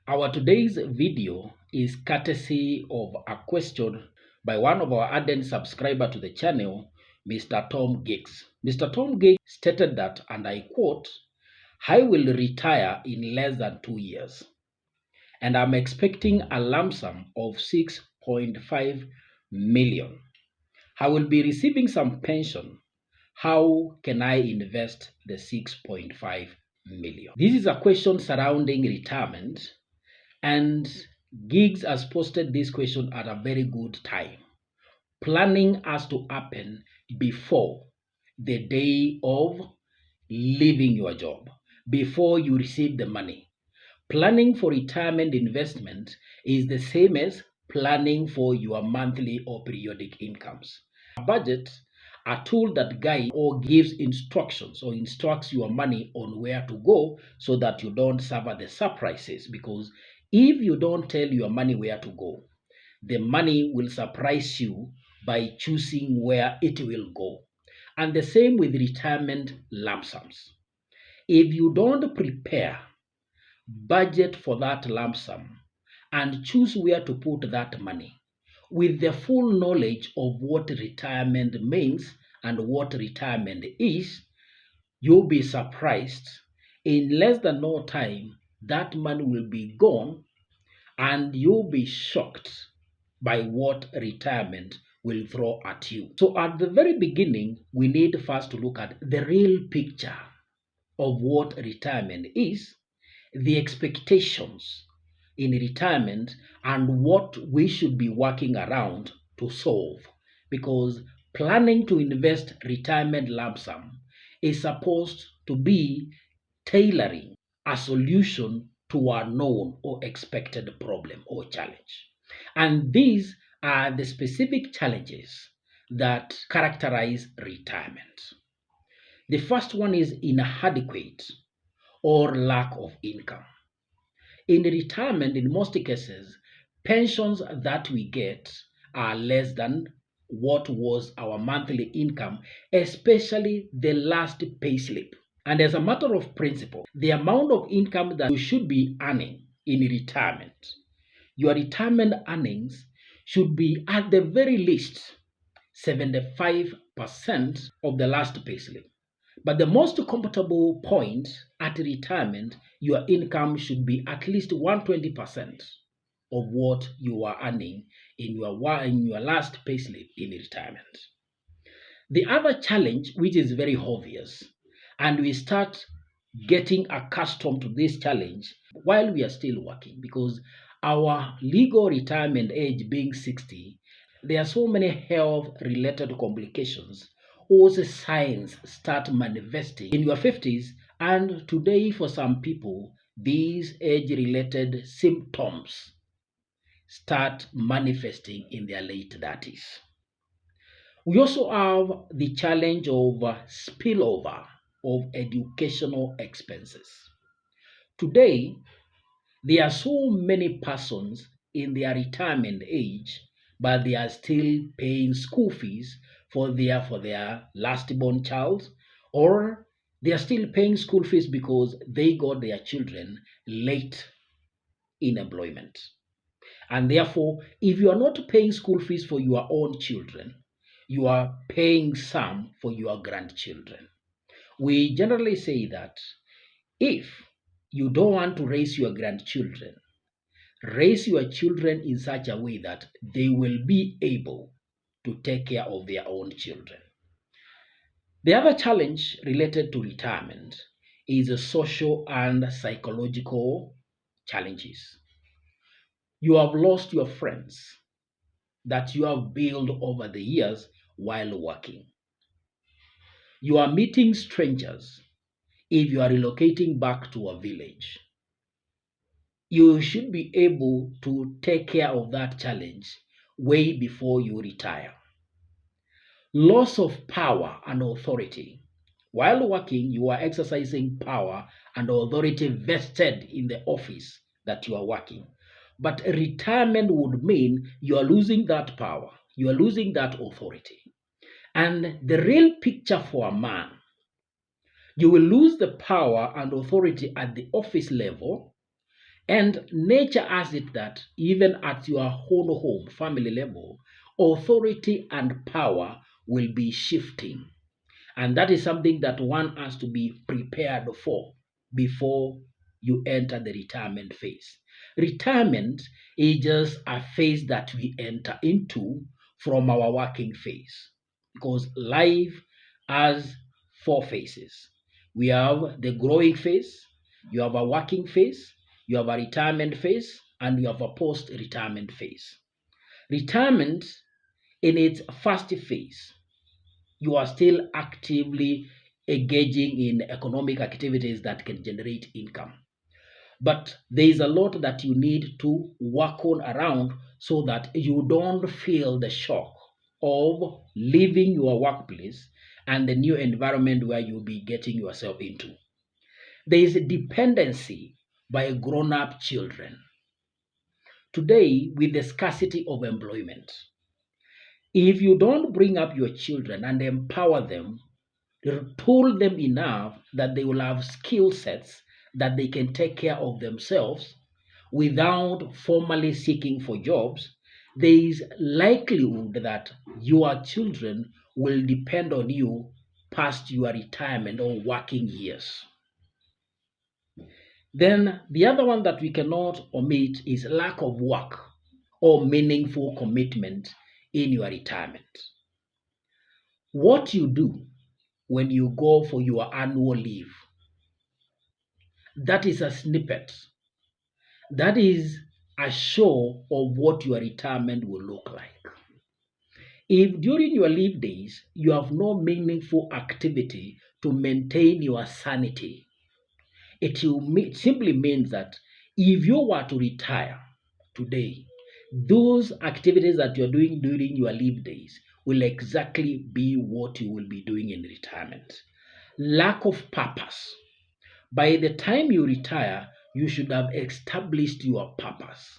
Our today's video is courtesy of a question by one of our ardent subscriber to the channel, Mr. Tom Giggs. Mr. Tom Giggs stated that, and I quote, "I will retire in less than 2 years, and I'm expecting a lump sum of 6.5 million. I will be receiving some pension. How can I invest the 6.5 million?" This is a question surrounding retirement, and Giggs has posted this question at a very good time. Planning has to happen before the day of leaving your job, before you receive the money. Planning for retirement investment is the same as planning for your monthly or periodic incomes. A budget, a tool that guides or gives instructions or instructs your money on where to go so that you don't suffer the surprises, because if you don't tell your money where to go, the money will surprise you by choosing where it will go. And the same with retirement lump sums. If you don't prepare, budget for that lump sum, and choose where to put that money with the full knowledge of what retirement means and what retirement is, you'll be surprised. In less than no time, that money will be gone, and you'll be shocked by what retirement will throw at you. So at the very beginning, we need first to look at the real picture of what retirement is, the expectations in retirement, and what we should be working around to solve. Because planning to invest retirement lump sum is supposed to be tailoring a solution to a known or expected problem or challenge. And these are the specific challenges that characterize retirement. The first one is inadequate or lack of income. In retirement, in most cases, pensions that we get are less than what was our monthly income, especially the last pay slip. And as a matter of principle, the amount of income that you should be earning in retirement, your retirement earnings should be at the very least 75% of the last pay slip. But the most comfortable point at retirement, your income should be at least 120% of what you are earning in your last pay slip in retirement. The other challenge, which is very obvious, and we start getting accustomed to this challenge while we are still working, because our legal retirement age being 60, there are so many health-related complications or signs start manifesting in your 50s, and today for some people, these age-related symptoms start manifesting in their late 30s. We also have the challenge of spillover of educational expenses. Today, there are so many persons in their retirement age, but they are still paying school fees for their last-born child, or they are still paying school fees because they got their children late in employment. And therefore, if you are not paying school fees for your own children, you are paying some for your grandchildren. We generally say that if you don't want to raise your grandchildren, raise your children in such a way that they will be able to take care of their own children. The other challenge related to retirement is the social and psychological challenges. You have lost your friends that you have built over the years while working. You are meeting strangers if you are relocating back to a village. You should be able to take care of that challenge way before you retire. Loss of power and authority. While working, you are exercising power and authority vested in the office that you are working. But retirement would mean you are losing that power, you are losing that authority. And the real picture for a man, you will lose the power and authority at the office level, And nature has it that even at your own home, family level, authority and power will be shifting. And that is something that one has to be prepared for before you enter the retirement phase. Retirement is just a phase that we enter into from our working phase because life has four phases. We have the growing phase, you have a working phase, you have a retirement phase, and you have a post retirement phase. Retirement in its first phase, you are still actively engaging in economic activities that can generate income. But there is a lot that you need to work on around so that you don't feel the shock of leaving your workplace and the new environment where you'll be getting yourself into. There is a dependency by grown up children. Today, with the scarcity of employment, if you don't bring up your children and empower them, told them enough that they will have skill sets that they can take care of themselves without formally seeking for jobs, there is likelihood that your children will depend on you past your retirement or working years. Then the other one that we cannot omit is lack of work or meaningful commitment in your retirement. What you do when you go for your annual leave, that is a snippet. That is a show of what your retirement will look like. If during your leave days you have no meaningful activity to maintain your sanity, simply means that if you were to retire today, those activities that you're doing during your leave days will exactly be what you will be doing in retirement. Lack of purpose. By the time you retire, you should have established your purpose,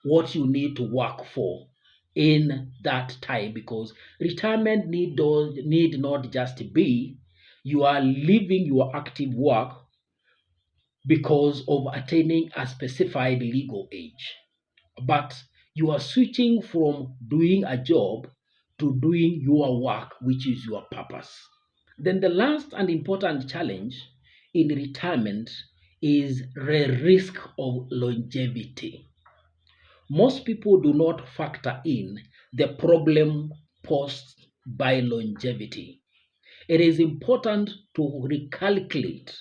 what you need to work for in that time, because retirement need not just be you are leaving your active work because of attaining a specified legal age, but you are switching from doing a job to doing your work, which is your purpose. Then the last and important challenge in retirement is the risk of longevity. Most people do not factor in the problem posed by longevity. It is important to recalculate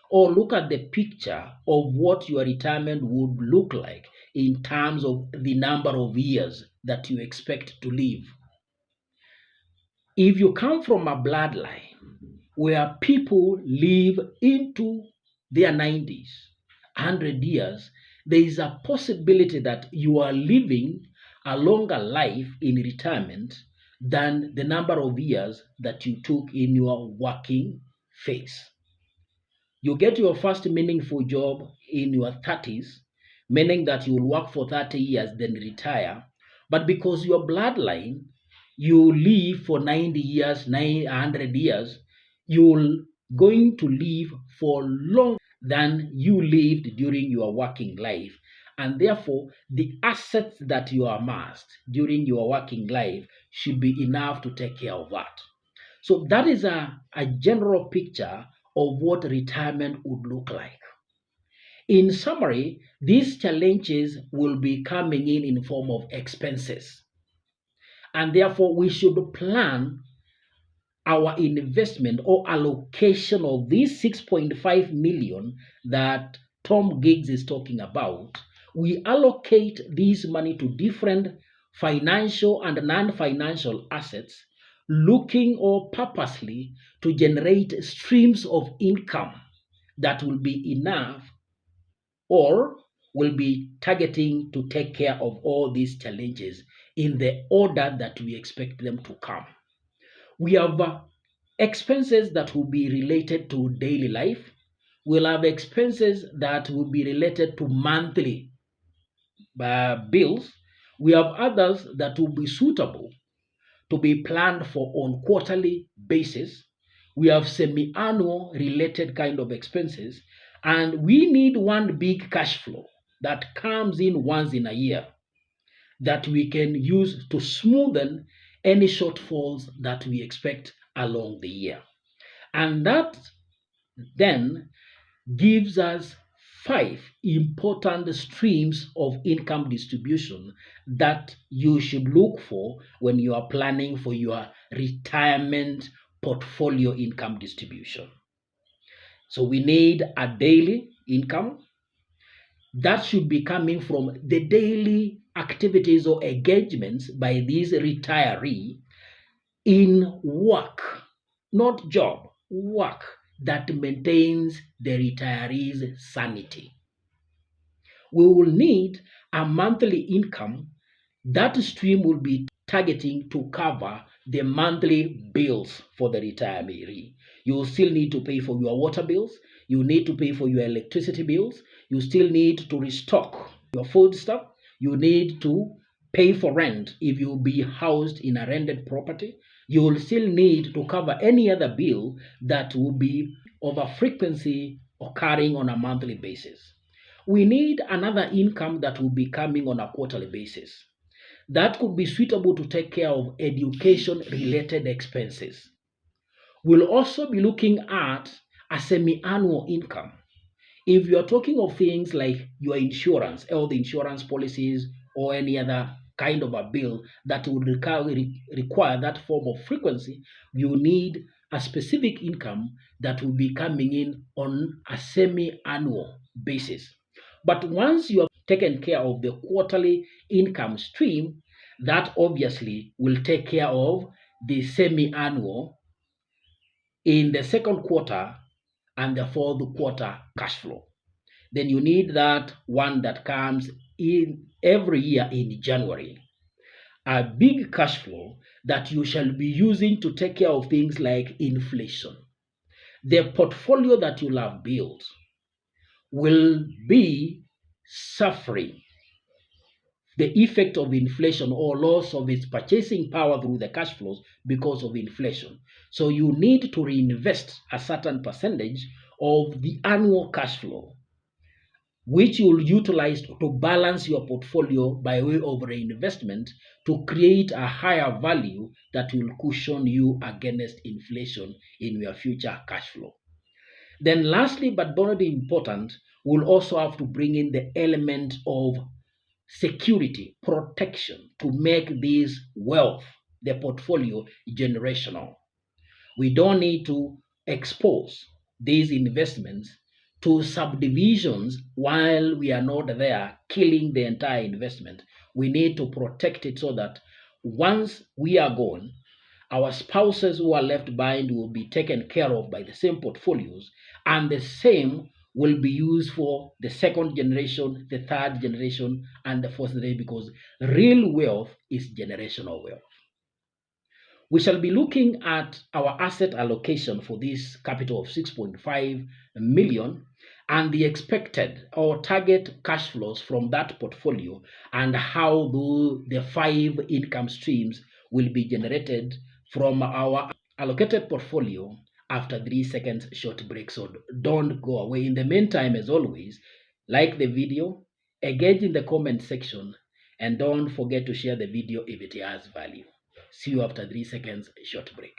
or look at the picture of what your retirement would look like in terms of the number of years that you expect to live. If you come from a bloodline where people live into their 90s, 100 years, there is a possibility that you are living a longer life in retirement than the number of years that you took in your working phase. You get your first meaningful job in your 30s, meaning that you will work for 30 years, then retire. But because your bloodline, you live for 90 years, 900 years, you're going to live for longer than you lived during your working life. And therefore, the assets that you amassed during your working life should be enough to take care of that. So that is a general picture of what retirement would look like. In summary, these challenges will be coming in form of expenses. And therefore, we should plan our investment or allocation of these 6.5 million that Tom Giggs is talking about. We allocate this money to different financial and non-financial assets, looking or purposely to generate streams of income that will be enough or will be targeting to take care of all these challenges in the order that we expect them to come. We have expenses that will be related to daily life. We'll have expenses that will be related to monthly bills. We have others that will be suitable to be planned for on quarterly basis. We have semi-annual related kind of expenses, and we need one big cash flow that comes in once in a year that we can use to smoothen any shortfalls that we expect along the year. And that then gives us 5 important streams of income distribution that you should look for when you are planning for your retirement portfolio income distribution. So we need a daily income that should be coming from the daily activities or engagements by this retiree in work, not job, work that maintains the retiree's sanity. We will need a monthly income. That stream will be targeting to cover the monthly bills for the retiree. You will still need to pay for your water bills. You need to pay for your electricity bills. You still need to restock your food stuff. You need to pay for rent if you will be housed in a rented property. You will still need to cover any other bill that will be of a frequency occurring on a monthly basis. We need another income that will be coming on a quarterly basis. That could be suitable to take care of education-related expenses. We'll also be looking at a semi-annual income. If you're talking of things like your insurance, or the insurance policies, or any other kind of a bill that would require that form of frequency, you need a specific income that will be coming in on a semi-annual basis. But once you have taken care of the quarterly income stream, that obviously will take care of the semi-annual in the second quarter and the fourth quarter cash flow. Then you need that one that comes in every year in January. A big cash flow that you shall be using to take care of things like inflation. The portfolio that you'll have built will be suffering the effect of inflation or loss of its purchasing power through the cash flows because of inflation. So you need to reinvest a certain percentage of the annual cash flow, which you will utilize to balance your portfolio by way of reinvestment to create a higher value that will cushion you against inflation in your future cash flow. Then lastly, but very important, we'll also have to bring in the element of security, protection to make this wealth, the portfolio, generational. We don't need to expose these investments to subdivisions while we are not there, killing the entire investment. We need to protect it so that once we are gone, our spouses who are left behind will be taken care of by the same portfolios, and the same will be used for the second generation, the third generation, and the fourth generation, because real wealth is generational wealth. We shall be looking at our asset allocation for this capital of 6.5 million and the expected or target cash flows from that portfolio and how the 5 income streams will be generated from our allocated portfolio after 3 seconds short break. So don't go away. In the meantime, as always, like the video, engage in the comment section, and don't forget to share the video if it has value. See you after 3 seconds short break.